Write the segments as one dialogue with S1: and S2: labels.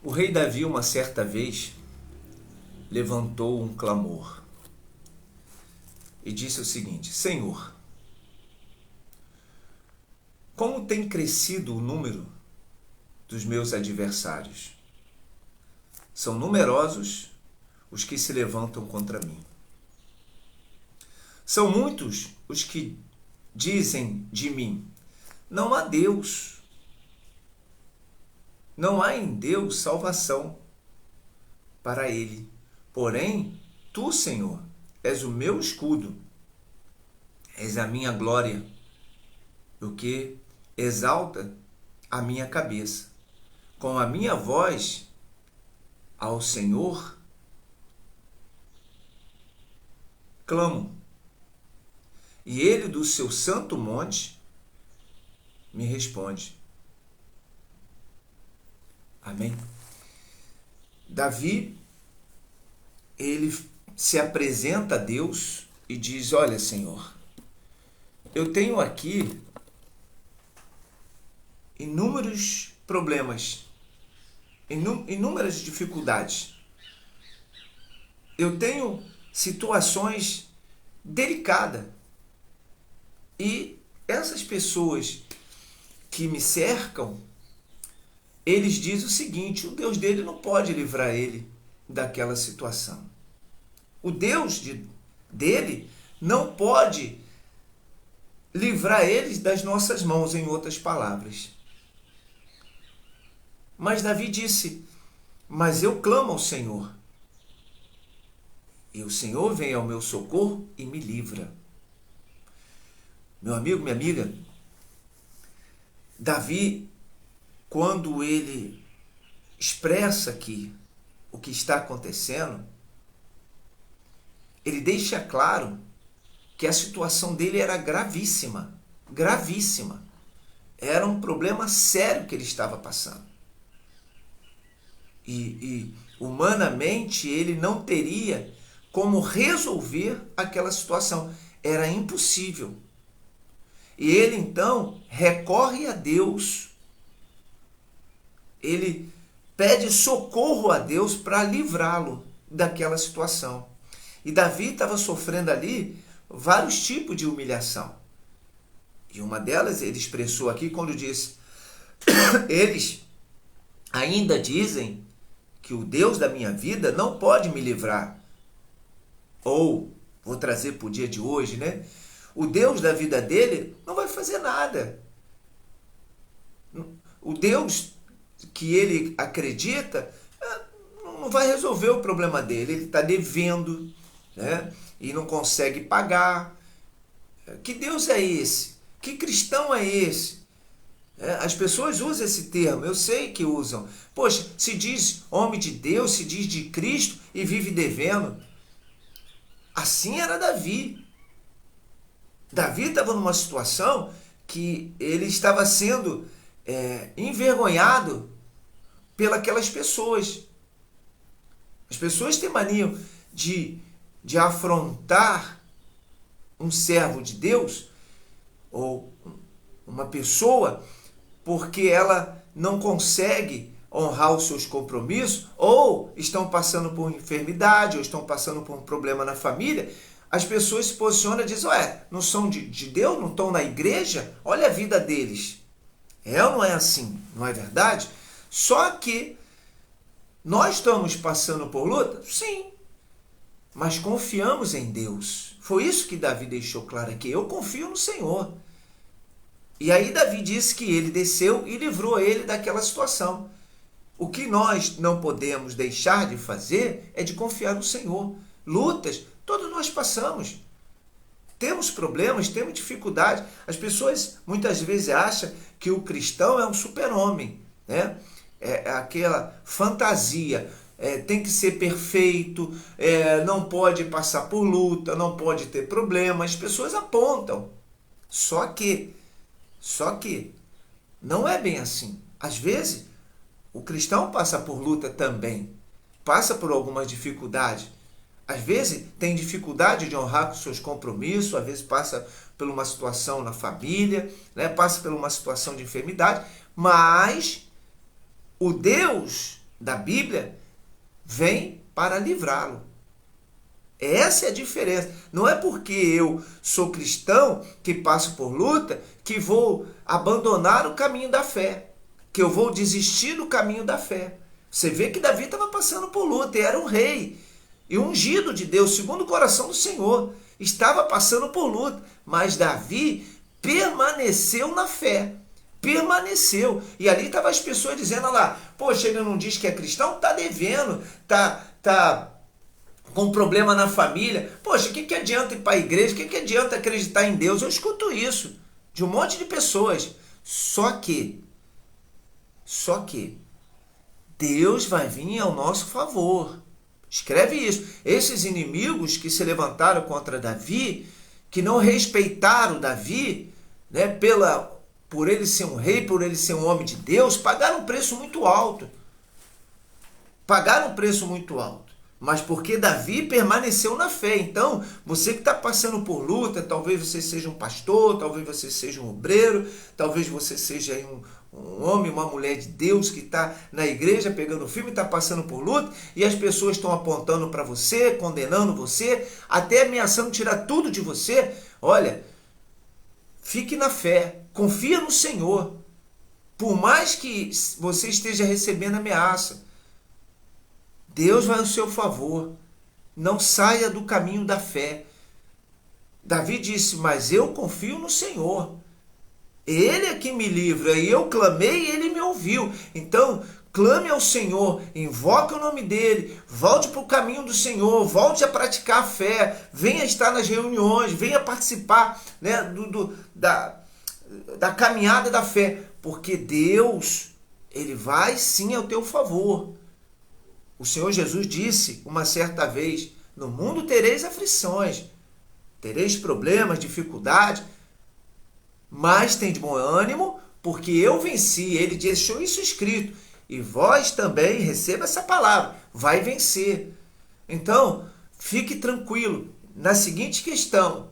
S1: O rei Davi, uma certa vez, levantou um clamor e disse o seguinte: Senhor, como tem crescido o número dos meus adversários? São numerosos os que se levantam contra mim. São muitos os que dizem de mim: não há Deus. Não há em Deus salvação para ele. Porém, tu, Senhor, és o meu escudo, és a minha glória, o que exalta a minha cabeça. Com a minha voz ao Senhor clamo, e ele do seu santo monte me responde. Amém? Davi, ele se apresenta a Deus e diz: olha, Senhor, eu tenho aqui inúmeros problemas, inúmeras dificuldades. Eu tenho situações delicadas. E essas pessoas que me cercam, eles dizem o seguinte: o Deus dele não pode livrar ele daquela situação. O Deus dele não pode livrar eles das nossas mãos, em outras palavras. Mas Davi disse: mas eu clamo ao Senhor, e o Senhor vem ao meu socorro e me livra. Meu amigo, minha amiga, Davi, quando ele expressa aqui o que está acontecendo, ele deixa claro que a situação dele era gravíssima, gravíssima. Era um problema sério que ele estava passando. E humanamente ele não teria como resolver aquela situação. Era impossível. E ele então recorre a Deus. Ele pede socorro a Deus para livrá-lo daquela situação. E Davi estava sofrendo ali vários tipos de humilhação. E uma delas ele expressou aqui quando disse: eles ainda dizem que o Deus da minha vida não pode me livrar. Ou, vou trazer para o dia de hoje, né? O Deus da vida dele não vai fazer nada. O Deus que ele acredita não vai resolver o problema dele. Ele está devendo, né? E não consegue pagar. Que Deus é esse? Que cristão é esse? As pessoas usam esse termo, eu sei que usam. Poxa, se diz homem de Deus, se diz de Cristo e vive devendo. Assim era Davi. Davi estava numa situação que ele estava sendo envergonhado pelas pessoas. As pessoas têm mania de afrontar um servo de Deus ou uma pessoa porque ela não consegue honrar os seus compromissos, ou estão passando por enfermidade, ou estão passando por um problema na família. As pessoas se posicionam e dizem: não são de Deus, não estão na igreja? Olha a vida deles. É ou não é assim? Não é verdade? Só que nós estamos passando por luta? Sim. Mas confiamos em Deus. Foi isso que Davi deixou claro aqui. Eu confio no Senhor. E aí Davi disse que ele desceu e livrou ele daquela situação. O que nós não podemos deixar de fazer é de confiar no Senhor. Lutas, todos nós passamos. Temos problemas, temos dificuldades. As pessoas muitas vezes acham que o cristão é um super-homem, né? É aquela fantasia. Tem que ser perfeito, não pode passar por luta, não pode ter problema. As pessoas apontam. Só que não é bem assim. Às vezes, o cristão passa por luta também, passa por algumas dificuldades. Às vezes tem dificuldade de honrar com seus compromissos, às vezes passa por uma situação na família, passa por uma situação de enfermidade, mas o Deus da Bíblia vem para livrá-lo. Essa é a diferença. Não é porque eu sou cristão, que passo por luta, que vou abandonar o caminho da fé, que eu vou desistir do caminho da fé. Você vê que Davi estava passando por luta, e era um rei, e ungido de Deus, segundo o coração do Senhor. Estava passando por luta, mas Davi permaneceu na fé. Permaneceu. E ali estavam as pessoas dizendo, olha lá, poxa, ele não diz que é cristão? Está devendo, está com problema na família. Poxa, o que adianta ir para a igreja? O que adianta acreditar em Deus? Eu escuto isso de um monte de pessoas. Só que Deus vai vir ao nosso favor. Escreve isso. Esses inimigos que se levantaram contra Davi, que não respeitaram Davi, né, por ele ser um rei, por ele ser um homem de Deus, pagaram um preço muito alto. Pagaram um preço muito alto. Mas porque Davi permaneceu na fé. Então, você que está passando por luta, talvez você seja um pastor, talvez você seja um obreiro, talvez você seja um homem, uma mulher de Deus que está na igreja pegando filme e está passando por luta, e as pessoas estão apontando para você, condenando você, até ameaçando tirar tudo de você. Olha, fique na fé, confia no Senhor. Por mais que você esteja recebendo ameaça, Deus vai ao seu favor. Não saia do caminho da fé. Davi disse, mas eu confio no Senhor. Ele é que me livra. E eu clamei e ele me ouviu. Então, clame ao Senhor, invoque o nome dele, volte para o caminho do Senhor, volte a praticar a fé, venha estar nas reuniões, venha participar, né, da caminhada da fé. Porque Deus, ele vai sim ao teu favor. O Senhor Jesus disse uma certa vez, no mundo tereis aflições, tereis problemas, dificuldades, mas tem de bom ânimo, porque eu venci. Ele deixou isso escrito. E vós também receba essa palavra, vai vencer. Então, fique tranquilo na seguinte questão,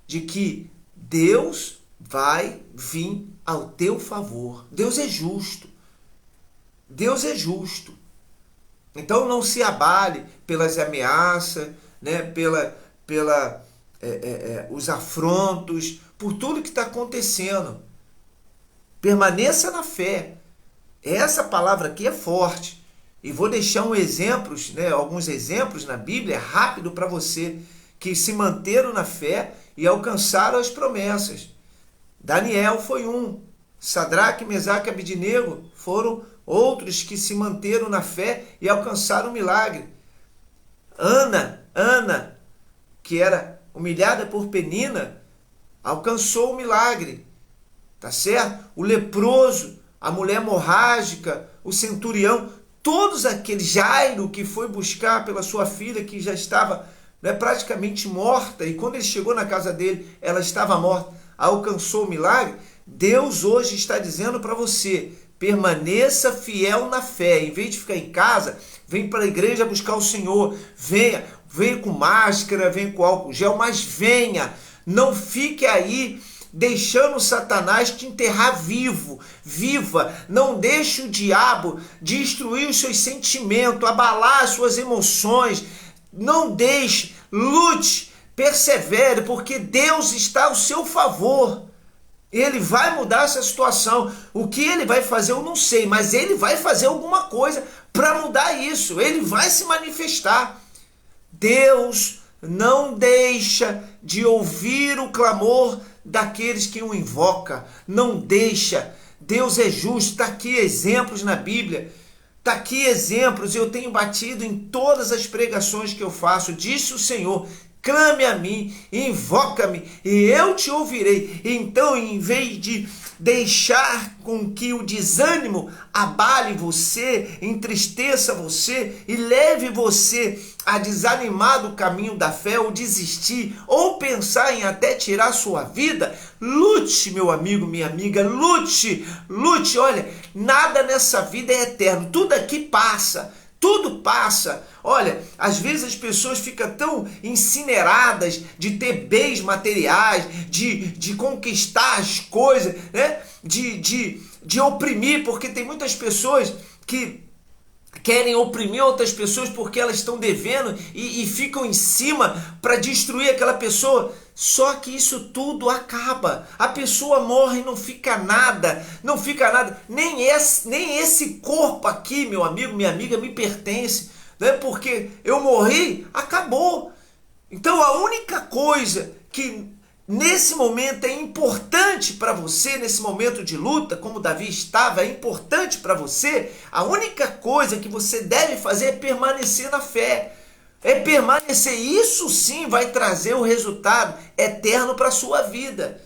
S1: de que Deus vai vir ao teu favor. Deus é justo. Deus é justo. Então não se abale pelas ameaças, né, os afrontos, por tudo que está acontecendo. Permaneça na fé. Essa palavra aqui é forte. E vou deixar alguns exemplos na Bíblia, rápido para você, que se manteram na fé e alcançaram as promessas. Daniel foi um. Sadraque, Mesaque e Abednego foram outros que se manteram na fé e alcançaram o milagre. Ana, que era humilhada por Penina, alcançou o milagre. Tá certo? O leproso, a mulher hemorrágica, o centurião, todos aqueles, Jairo, que foi buscar pela sua filha que já estava, né, praticamente morta, e quando ele chegou na casa dele, ela estava morta, alcançou o milagre. Deus hoje está dizendo para você, permaneça fiel na fé. Em vez de ficar em casa, vem para a igreja buscar o Senhor. Venha com máscara, venha com álcool gel, mas venha. Não fique aí deixando Satanás te enterrar viva. Não deixe o diabo destruir os seus sentimentos, abalar as suas emoções. Não deixe, lute, persevere, porque Deus está ao seu favor. Ele vai mudar essa situação. O que ele vai fazer eu não sei, mas ele vai fazer alguma coisa para mudar isso. Ele vai se manifestar. Deus não deixa de ouvir o clamor daqueles que o invocam. Não deixa. Deus é justo. Está aqui exemplos na Bíblia. Está aqui exemplos. Eu tenho batido em todas as pregações que eu faço. Disse o Senhor, clame a mim, invoca-me e eu te ouvirei. Então, em vez de deixar com que o desânimo abale você, entristeça você e leve você a desanimar do caminho da fé, ou desistir, ou pensar em até tirar sua vida, lute, meu amigo, minha amiga, lute. Olha, nada nessa vida é eterno, tudo aqui passa. Tudo passa. Olha, às vezes as pessoas ficam tão incineradas de ter bens materiais, de conquistar as coisas, né? De oprimir, porque tem muitas pessoas que querem oprimir outras pessoas porque elas estão devendo e ficam em cima para destruir aquela pessoa. Só que isso tudo acaba. A pessoa morre e não fica nada, não fica nada. Nem esse corpo aqui, meu amigo, minha amiga, me pertence, né? Porque eu morri, acabou. Então a única coisa que nesse momento é importante para você, nesse momento de luta, como Davi estava, é importante para você, a única coisa que você deve fazer é permanecer na fé. É permanecer. Isso sim vai trazer o resultado eterno para a sua vida.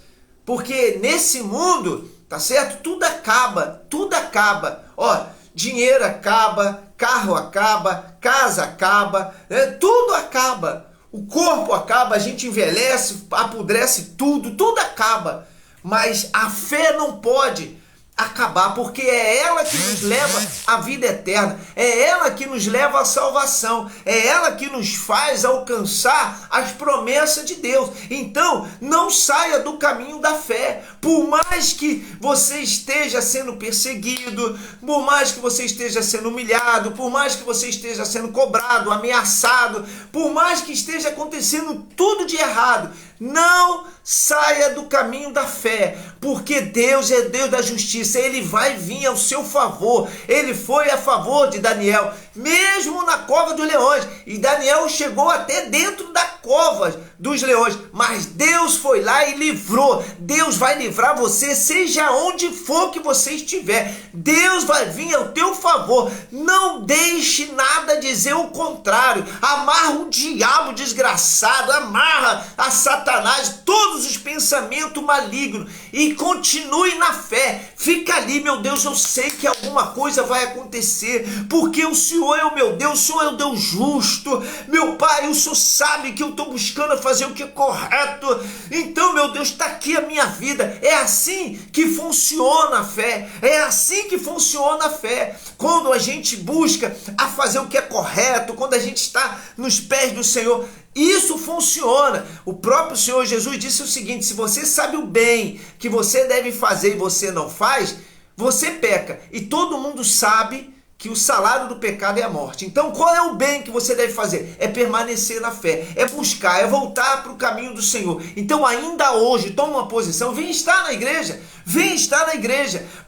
S1: Porque nesse mundo, tá certo? Tudo acaba, tudo acaba. Ó, dinheiro acaba, carro acaba, casa acaba, né? Tudo acaba. O corpo acaba, a gente envelhece, apodrece tudo, tudo acaba. Mas a fé não pode acabar, porque é ela que nos leva à vida eterna, é ela que nos leva à salvação, é ela que nos faz alcançar as promessas de Deus. Então, não saia do caminho da fé, por mais que você esteja sendo perseguido, por mais que você esteja sendo humilhado, por mais que você esteja sendo cobrado, ameaçado, por mais que esteja acontecendo tudo de errado, não saia do caminho da fé, porque Deus é Deus da justiça, Ele vai vir ao seu favor. Ele foi a favor de Daniel, mesmo na cova dos leões, e Daniel chegou até dentro da cova dos leões, mas Deus foi lá e livrou. Deus vai livrar você, seja onde for que você estiver. Deus vai vir ao teu favor. Não deixe nada dizer o contrário. Amarra o diabo desgraçado, amarra a Satanás, todos os pensamentos malignos, e continue na fé. Fica ali, meu Deus, eu sei que alguma coisa vai acontecer, porque o Senhor é o meu Deus, o Senhor é o Deus justo. Meu Pai, o Senhor sabe que eu estou buscando fazer o que é correto. Então, meu Deus, está aqui a minha vida. É assim que funciona a fé. É assim que funciona a fé. Quando a gente busca a fazer o que é correto, quando a gente está nos pés do Senhor, isso funciona. O próprio Senhor Jesus disse o seguinte: se você sabe o bem que você deve fazer e você não faz, você peca. E todo mundo sabe que o salário do pecado é a morte. Então, qual é o bem que você deve fazer? É permanecer na fé, é buscar, é voltar para o caminho do Senhor. Então, ainda hoje, toma uma posição, vem estar na igreja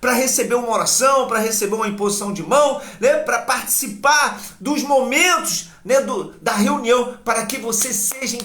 S1: para receber uma oração, para receber uma imposição de mão, né, para participar dos momentos, né, da reunião, para que você seja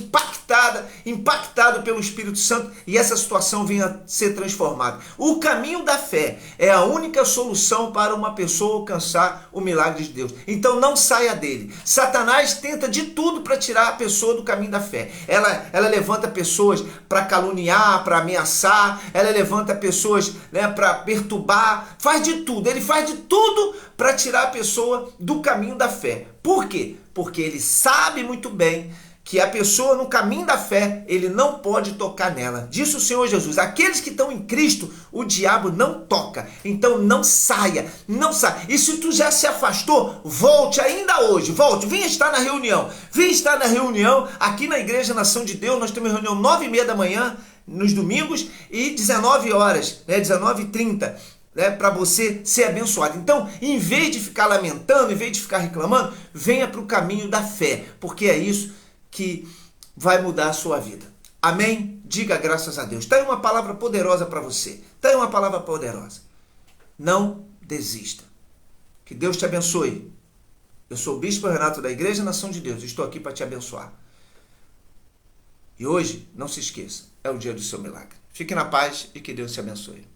S1: impactado pelo Espírito Santo e essa situação venha a ser transformada. O caminho da fé é a única solução para uma pessoa alcançar o milagre de Deus. Então não saia dele. Satanás tenta de tudo para tirar a pessoa do caminho da fé. Ela levanta pessoas para caluniar, para ameaçar, ela levanta pessoas, né, para perturbar, faz de tudo. Ele faz de tudo para tirar a pessoa do caminho da fé. Por quê? Porque ele sabe muito bem que a pessoa no caminho da fé, ele não pode tocar nela. Disse o Senhor Jesus: aqueles que estão em Cristo, o diabo não toca. Então não saia, não saia. E se tu já se afastou, volte ainda hoje, volte, venha estar na reunião. Venha estar na reunião aqui na Igreja Nação de Deus. Nós temos reunião 9h30 da manhã, nos domingos, e 19 horas, né, 19h30. Né, para você ser abençoado. Então, em vez de ficar lamentando, em vez de ficar reclamando, venha para o caminho da fé, porque é isso que vai mudar a sua vida. Amém? Diga graças a Deus. Está aí uma palavra poderosa para você. Está aí uma palavra poderosa. Não desista. Que Deus te abençoe. Eu sou o Bispo Renato da Igreja Nação de Deus. Estou aqui para te abençoar. E hoje, não se esqueça, é o dia do seu milagre. Fique na paz e que Deus te abençoe.